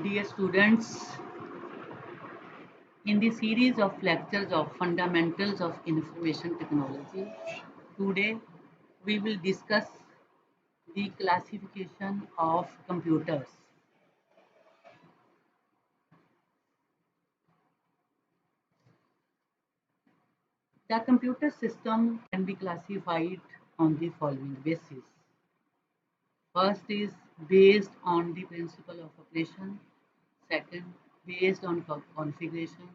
Dear students, in the series of lectures of Fundamentals of Information Technology, today we will discuss the classification of computers. The computer system can be classified on the following basis. First is based on the principle of operation, second based on configuration,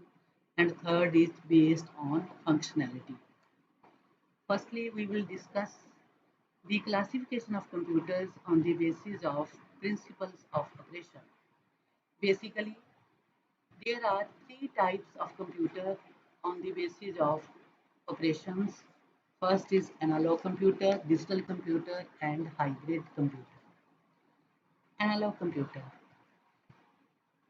and third is based on functionality. Firstly, we will discuss the classification of computers on the basis of principles of operation. Basically, there are three types of computer on the basis of operations. First is analog computer, digital computer, and hybrid computer. Analog computer.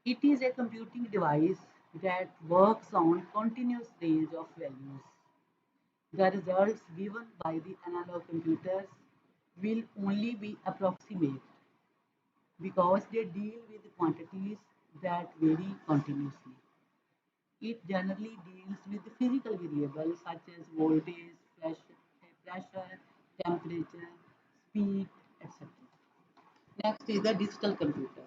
It is a computing device that works on continuous range of values. The results given by the analog computers will only be approximate because they deal with quantities that vary continuously. It generally deals with physical variables such as voltage, pressure, temperature, speed, etc. Next is the digital computer.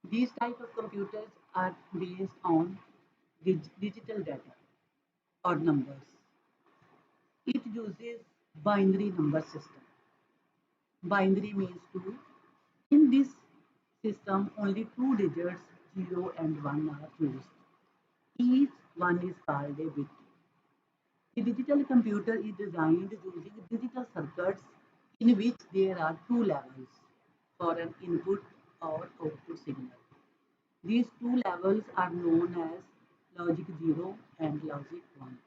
These type of computers are based on digital data or numbers. It uses binary number system. Binary means two. In this system, only two digits, 0 and 1, are used. Each one is called a bit. The digital computer is designed using digital circuits in which there are two levels for an input or output signal. These two levels are known as logic 0 and logic 1.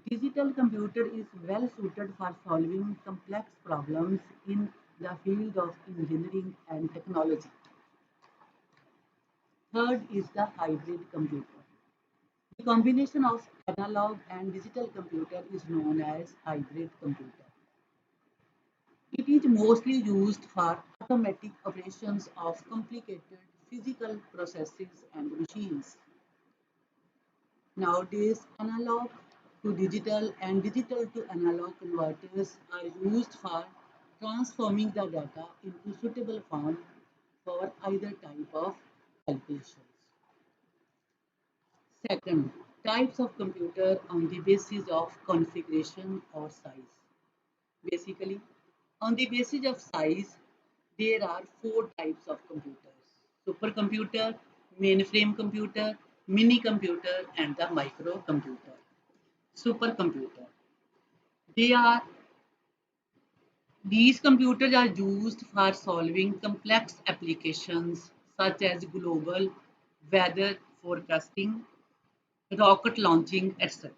Digital computer is well suited for solving complex problems in the field of engineering and technology. Third is the hybrid computer. The combination of analog and digital computer is known as hybrid computer. It is mostly used for automatic operations of complicated physical processes and machines. Nowadays, analog to digital and digital to analog converters are used for transforming the data into suitable form for either type of calculations. Second, types of computer on the basis of configuration or size. Basically, on the basis of size, there are four types of computers: supercomputer, mainframe computer, mini computer, and the microcomputer. Supercomputer. They are These computers are used for solving complex applications such as global weather forecasting, rocket launching, etc.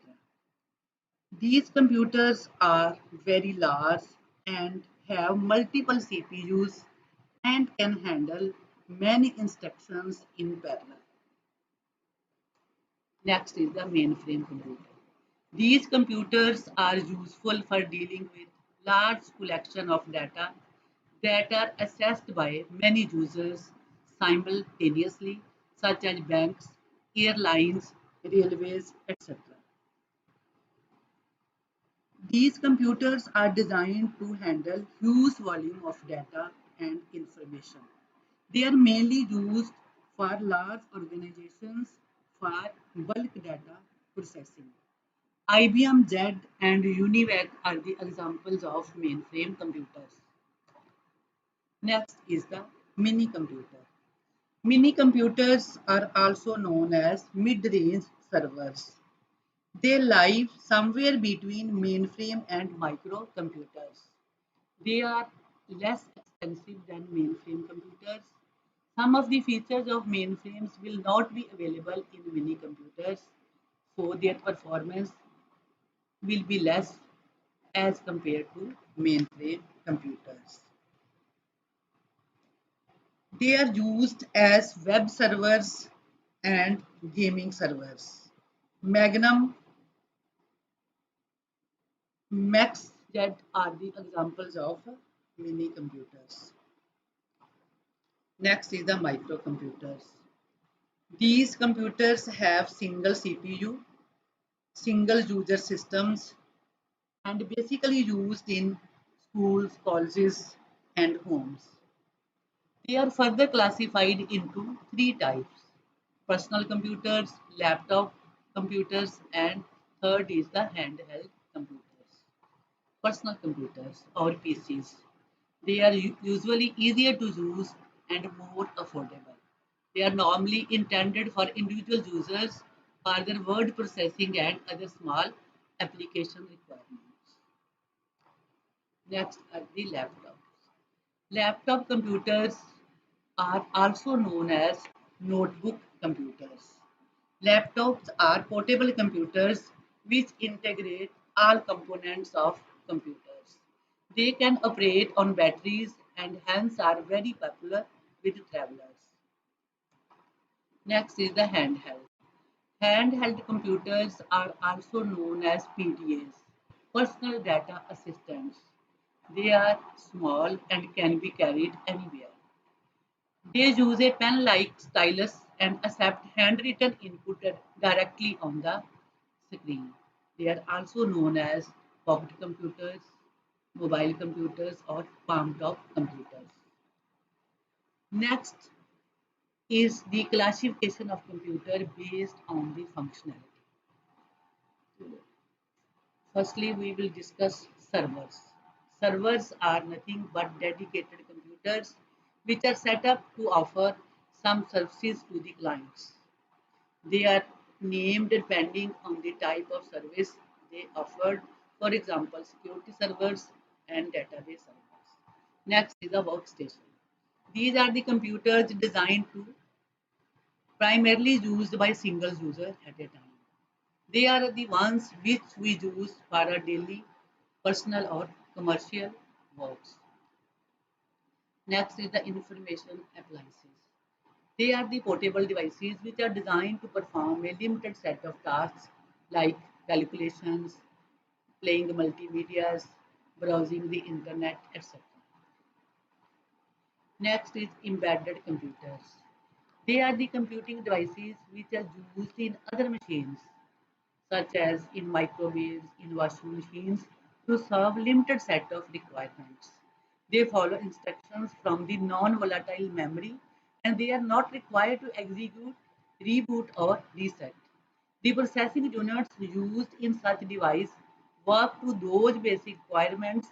These computers are very large and have multiple CPUs and can handle many instructions in parallel. Next is the mainframe computer. These computers are useful for dealing with large collection of data that are accessed by many users simultaneously, such as banks, airlines, railways, etc. These computers are designed to handle huge volume of data and information. They are mainly used for large organizations for bulk data processing. IBM Z and UNIVAC are the examples of mainframe computers. Next is the mini computer. Mini computers are also known as mid-range servers. They lie somewhere between mainframe and microcomputers. They are less expensive than mainframe computers. Some of the features of mainframes will not be available in mini computers, so their performance will be less as compared to mainframe computers. They are used as web servers and gaming servers. Magnum, MaxJet are the examples of mini computers. Next is the microcomputers. These computers have single CPU, single user systems, and basically used in schools, colleges, and homes. They are further classified into three types: personal computers, laptop computers, and third is the handheld computers. Personal computers or PCs. They are usually easier to use and more affordable. They are normally intended for individual users for their word processing and other small application requirements. Next are the laptops. Laptop computers are also known as notebook computers. Laptops are portable computers which integrate all components of computers. They can operate on batteries and hence are very popular with travelers. Next is the handheld. Handheld computers are also known as PDAs, personal data assistants. They are small and can be carried anywhere. They use a pen-like stylus and accept handwritten input directly on the screen. They are also known as pocket computers, mobile computers, or palm-top computers. Next is the classification of computer based on the functionality. Firstly, we will discuss servers. Servers are nothing but dedicated computers which are set up to offer some services to the clients. They are named depending on the type of service they offered, for example, security servers and database servers. Next is a workstation. These are the computers designed to primarily used by single user at a time. They are the ones which we use for our daily, personal or commercial works. Next is the information appliances. They are the portable devices which are designed to perform a limited set of tasks like calculations, playing multimedia, browsing the internet, etc. Next is embedded computers. They are the computing devices which are used in other machines, such as in microwaves, in washing machines, to serve limited set of requirements. They follow instructions from the non-volatile memory and they are not required to execute, reboot or reset. The processing units used in such device work to those basic requirements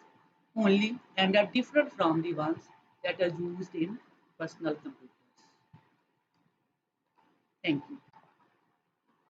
only and are different from the ones that are used in personal computers. Thank you.